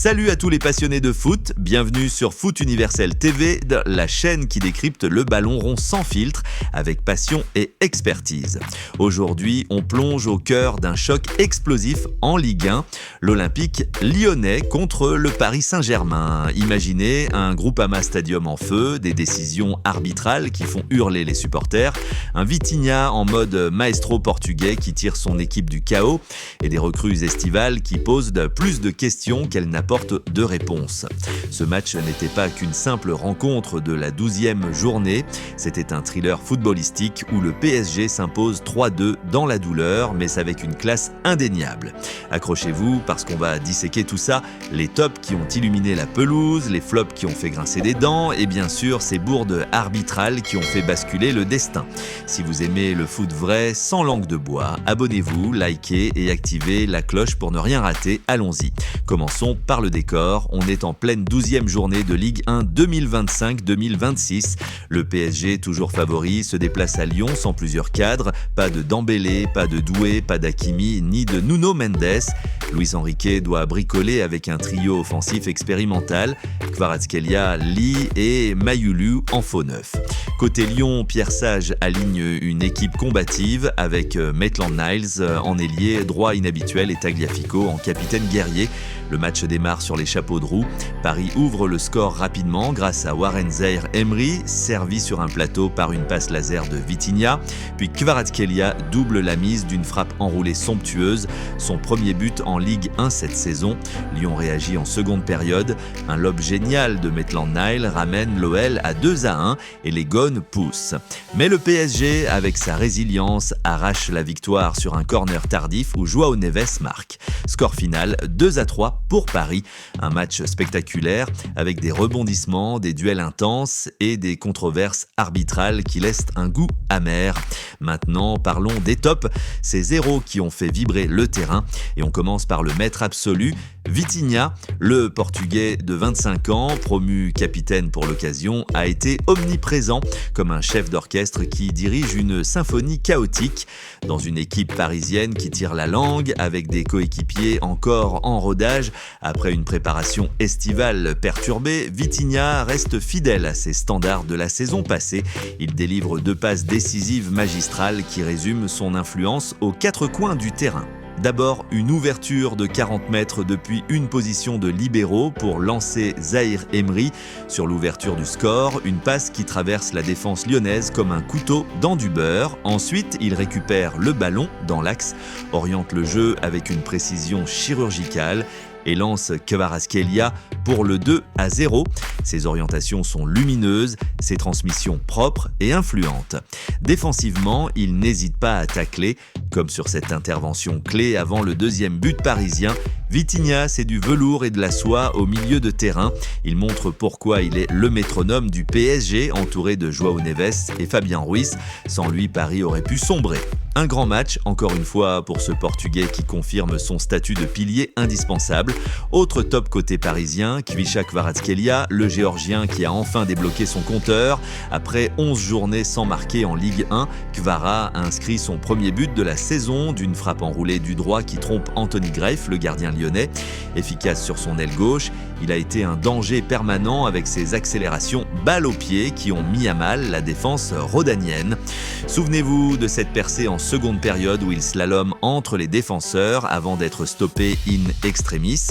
Salut à tous les passionnés de foot, bienvenue sur Foot Universel TV, la chaîne qui décrypte le ballon rond sans filtre avec passion et expertise. Aujourd'hui, on plonge au cœur d'un choc explosif en Ligue 1, l'Olympique lyonnais contre le Paris Saint-Germain. Imaginez un Groupama Stadium en feu, des décisions arbitrales qui font hurler les supporters, un Vitinha en mode maestro portugais qui tire son équipe du chaos et des recrues estivales qui posent plus de questions qu'elles n'apporte de réponses. Ce match n'était pas qu'une simple rencontre de la 12e journée, c'était un thriller footballistique où le PSG s'impose 3-2 dans la douleur, mais avec une classe indéniable. Accrochez-vous parce qu'on va disséquer tout ça, les tops qui ont illuminé la pelouse, les flops qui ont fait grincer des dents et bien sûr ces bourdes arbitrales qui ont fait basculer le destin. Si vous aimez le foot vrai, sans langue de bois, abonnez-vous, likez et activez la cloche pour ne rien rater, allons-y. Commençons par le décor, on est en pleine 12e journée de Ligue 1 2025-2026. Le PSG, toujours favori, se déplace à Lyon sans plusieurs cadres, pas de Dembélé, pas de Doué, pas d'Hakimi, ni de Nuno Mendes. Luis Enrique doit bricoler avec un trio offensif expérimental, Kvaratskhelia, Lee et Mayulu en faux neuf. Côté Lyon, Pierre Sage aligne une équipe combative avec Maitland-Niles en ailier droit inhabituel et Tagliafico en capitaine guerrier. Le match démarre sur les chapeaux de roue. Paris ouvre le score rapidement grâce à Warren Zaïre-Emery, servi sur un plateau par une passe laser de Vitinha. Puis Kvaratskhelia double la mise d'une frappe enroulée somptueuse, son premier but en Ligue 1 cette saison. Lyon réagit en seconde période. Un lob génial de Maitland-Niles ramène l'OL à 2-1 et les Gones poussent. Mais le PSG, avec sa résilience, arrache la victoire sur un corner tardif où João Neves marque. Score final 2-3 pour Paris. Un match spectaculaire avec des rebondissements, des duels intenses et des controverses arbitrales qui laissent un goût amer. Maintenant, parlons des tops, ces héros qui ont fait vibrer le terrain. Et on commence par le maître absolu, Vitinha, le Portugais de 25 ans, promu capitaine pour l'occasion, a été omniprésent comme un chef d'orchestre qui dirige une symphonie chaotique. Dans une équipe parisienne qui tire la langue, avec des coéquipiers encore en rodage, après une préparation estivale perturbée, Vitinha reste fidèle à ses standards de la saison passée. Il délivre 2 passes décisives magistrales qui résument son influence aux 4 coins du terrain. D'abord, une ouverture de 40 mètres depuis une position de libéraux pour lancer Zaïre-Emery sur l'ouverture du score, une passe qui traverse la défense lyonnaise comme un couteau dans du beurre. Ensuite, il récupère le ballon dans l'axe, oriente le jeu avec une précision chirurgicale et lance Kvaratskhelia pour le 2-0. Ses orientations sont lumineuses, ses transmissions propres et influentes. Défensivement, il n'hésite pas à tacler, comme sur cette intervention clé avant le 2e but parisien. Vitinha, c'est du velours et de la soie au milieu de terrain. Il montre pourquoi il est le métronome du PSG, entouré de João Neves et Fabien Ruiz. Sans lui, Paris aurait pu sombrer. Un grand match, encore une fois, pour ce Portugais qui confirme son statut de pilier indispensable. Autre top côté parisien, Kvicha Kvaratskhelia, le Géorgien qui a enfin débloqué son compteur. Après 11 journées sans marquer en Ligue 1, Kvara a inscrit son premier but de la saison d'une frappe enroulée du droit qui trompe Anthony Greif, le gardien lyonnais. Efficace sur son aile gauche, il a été un danger permanent avec ses accélérations balle au pied qui ont mis à mal la défense rhodanienne. Souvenez-vous de cette percée en seconde période où il slalome entre les défenseurs avant d'être stoppé in extremis.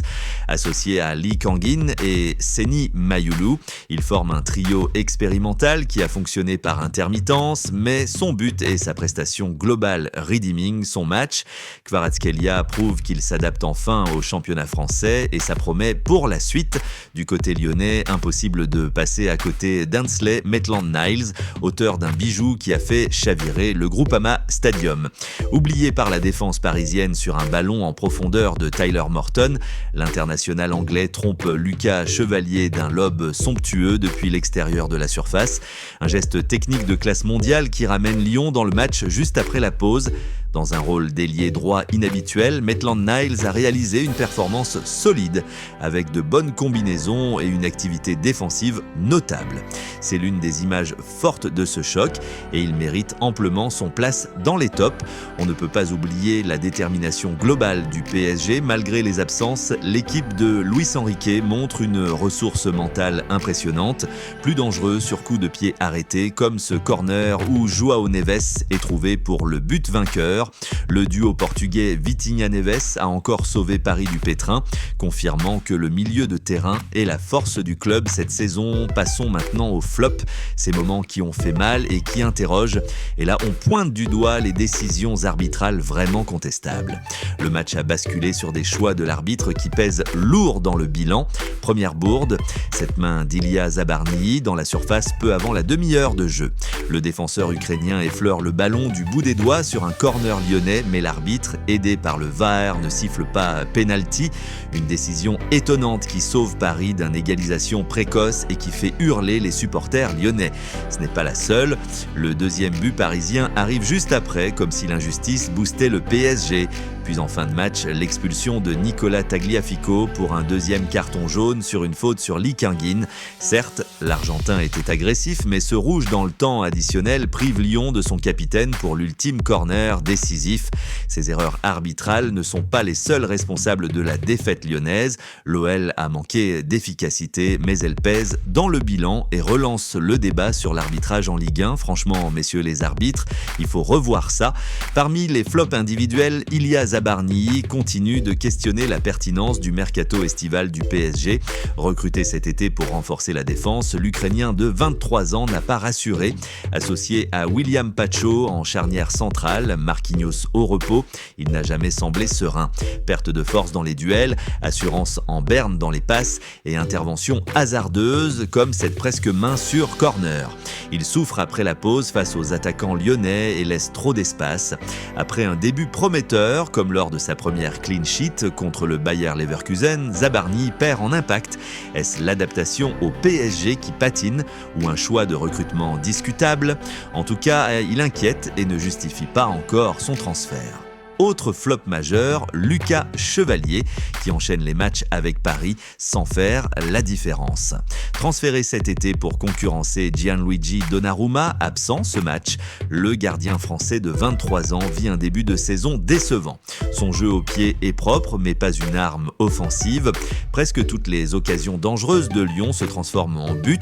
Associé à Lee Kangin et Seny Mayulu, il forme un trio expérimental qui a fonctionné par intermittence, mais son but et sa prestation globale redeeming son match. Kvaratskhelia prouve qu'il s'adapte enfin au championnat français et ça promet pour la suite. Du côté lyonnais, impossible de passer à côté d'Ainsley Maitland-Niles, auteur d'un bijou qui a fait chavirer le Groupama Stadium. Oublié par la défense parisienne sur un ballon en profondeur de Tyler Morton, l'international anglais trompe Lucas Chevalier d'un lob somptueux depuis l'extérieur de la surface. Un geste technique de classe mondiale qui ramène Lyon dans le match juste après la pause. Dans un rôle d'ailier droit inhabituel, Maitland-Niles a réalisé une performance solide, avec de bonnes combinaisons et une activité défensive notable. C'est l'une des images fortes de ce choc et il mérite amplement son place dans les tops. On ne peut pas oublier la détermination globale du PSG. Malgré les absences, l'équipe de Luis Enrique montre une ressource mentale impressionnante, plus dangereux sur coup de pied arrêté, comme ce corner où João Neves est trouvé pour le but vainqueur. Le duo portugais Vitinha-Neves a encore sauvé Paris du pétrin, confirmant que le milieu de terrain est la force du club cette saison. Passons maintenant au flop, ces moments qui ont fait mal et qui interrogent. Et là, on pointe du doigt les décisions arbitrales vraiment contestables. Le match a basculé sur des choix de l'arbitre qui pèsent lourd dans le bilan. Première bourde, cette main d'Ilya Zabarny dans la surface peu avant la demi-heure de jeu. Le défenseur ukrainien effleure le ballon du bout des doigts sur un corner lyonnais, mais l'arbitre, aidé par le VAR, ne siffle pas penalty. Une décision étonnante qui sauve Paris d'une égalisation précoce et qui fait hurler les supporters lyonnais. Ce n'est pas la seule. Le deuxième but parisien arrive juste après, comme si l'injustice boostait le PSG. Puis en fin de match, l'expulsion de Nicolas Tagliafico pour un deuxième carton jaune sur une faute sur Lee Kang-in. Certes, l'Argentin était agressif, mais ce rouge dans le temps additionnel prive Lyon de son capitaine pour l'ultime corner décisif. Ces erreurs arbitrales ne sont pas les seuls responsables de la défaite lyonnaise. L'OL a manqué d'efficacité, mais elle pèse dans le bilan et relance le débat sur l'arbitrage en Ligue 1. Franchement, messieurs les arbitres, il faut revoir ça. Parmi les flops individuels, Ilya Zabarny continue de questionner la pertinence du mercato estival du PSG. Recruté cet été pour renforcer la défense, l'Ukrainien de 23 ans n'a pas rassuré. Associé à William Pacho en charnière centrale, Marquinhos au repos, il n'a jamais semblé serein. Perte de force dans les duels, assurance en berne dans les passes et intervention hasardeuse comme cette presque main sur corner. Il souffre après la pause face aux attaquants lyonnais et laisse trop d'espace. Après un début prometteur, comme lors de sa première clean sheet contre le Bayer Leverkusen, Zabarny perd en impact. Est-ce l'adaptation au PSG qui patine ou un choix de recrutement discutable? En tout cas, il inquiète et ne justifie pas encore son transfert. Autre flop majeur, Lucas Chevalier, qui enchaîne les matchs avec Paris sans faire la différence. Transféré cet été pour concurrencer Gianluigi Donnarumma, absent ce match, le gardien français de 23 ans vit un début de saison décevant. Son jeu au pied est propre, mais pas une arme offensive. Presque toutes les occasions dangereuses de Lyon se transforment en buts,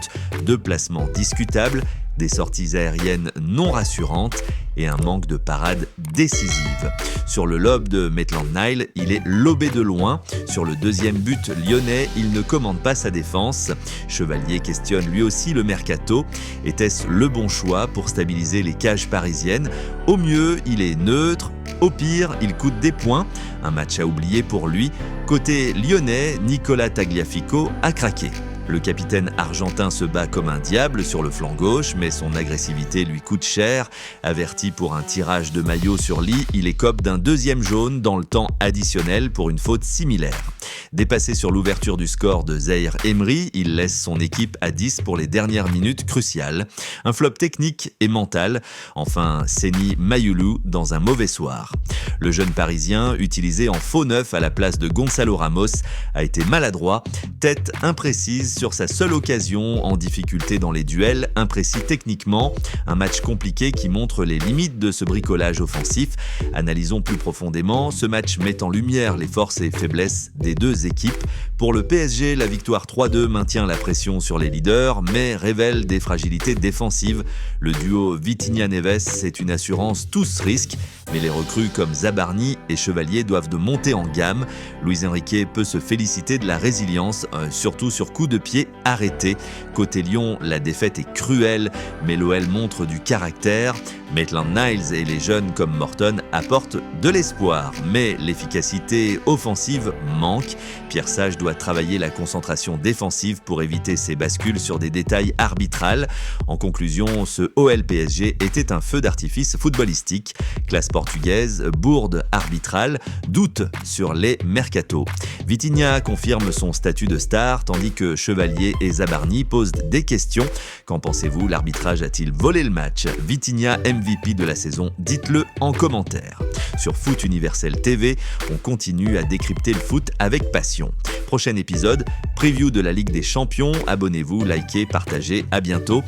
deux placements discutables, des sorties aériennes non rassurantes et un manque de parade décisive. Sur le lob de Maitland-Niles, il est lobé de loin. Sur le deuxième but lyonnais, il ne commande pas sa défense. Chevalier questionne lui aussi le mercato. Était-ce le bon choix pour stabiliser les cages parisiennes? Au mieux, il est neutre. Au pire, il coûte des points. Un match à oublier pour lui. Côté lyonnais, Nicolas Tagliafico a craqué. Le capitaine argentin se bat comme un diable sur le flanc gauche, mais son agressivité lui coûte cher. Averti pour un tirage de maillot sur Lee, il écope d'un deuxième jaune dans le temps additionnel pour une faute similaire. Dépassé sur l'ouverture du score de Zaïre Emery, il laisse son équipe à 10 pour les dernières minutes cruciales. Un flop technique et mental. Enfin, Seny Mayulu dans un mauvais soir. Le jeune Parisien, utilisé en faux neuf à la place de Gonzalo Ramos, a été maladroit. Tête imprécise sur sa seule occasion, en difficulté dans les duels, imprécis techniquement. Un match compliqué qui montre les limites de ce bricolage offensif. Analysons plus profondément. Ce match met en lumière les forces et faiblesses des deux équipes. Pour le PSG, la victoire 3-2 maintient la pression sur les leaders, mais révèle des fragilités défensives. Le duo Vitinha-Neves, c'est une assurance tous risques, mais les recrues comme Zabarny et Chevalier doivent de monter en gamme. Luis Enrique peut se féliciter de la résilience, surtout sur coup de pied arrêté. Côté Lyon, la défaite est cruelle, mais l'OL montre du caractère. Maitland-Niles et les jeunes comme Morton apportent de l'espoir, mais l'efficacité offensive manque. Pierre Sage doit travailler la concentration défensive pour éviter ces bascules sur des détails arbitrales. En conclusion, ce OL-PSG était un feu d'artifice footballistique. Classe portugaise, bourde arbitrale, doute sur les mercatos. Vitinha confirme son statut de star, tandis que Chevalier et Zabarny posent des questions. Qu'en pensez-vous? L'arbitrage a-t-il volé le match? Vitinha MVP de la saison? Dites-le en commentaire. Sur Foot Universel TV, on continue à décrypter le foot avec passion. Prochain épisode, preview de la Ligue des Champions. Abonnez-vous, likez, partagez. À bientôt.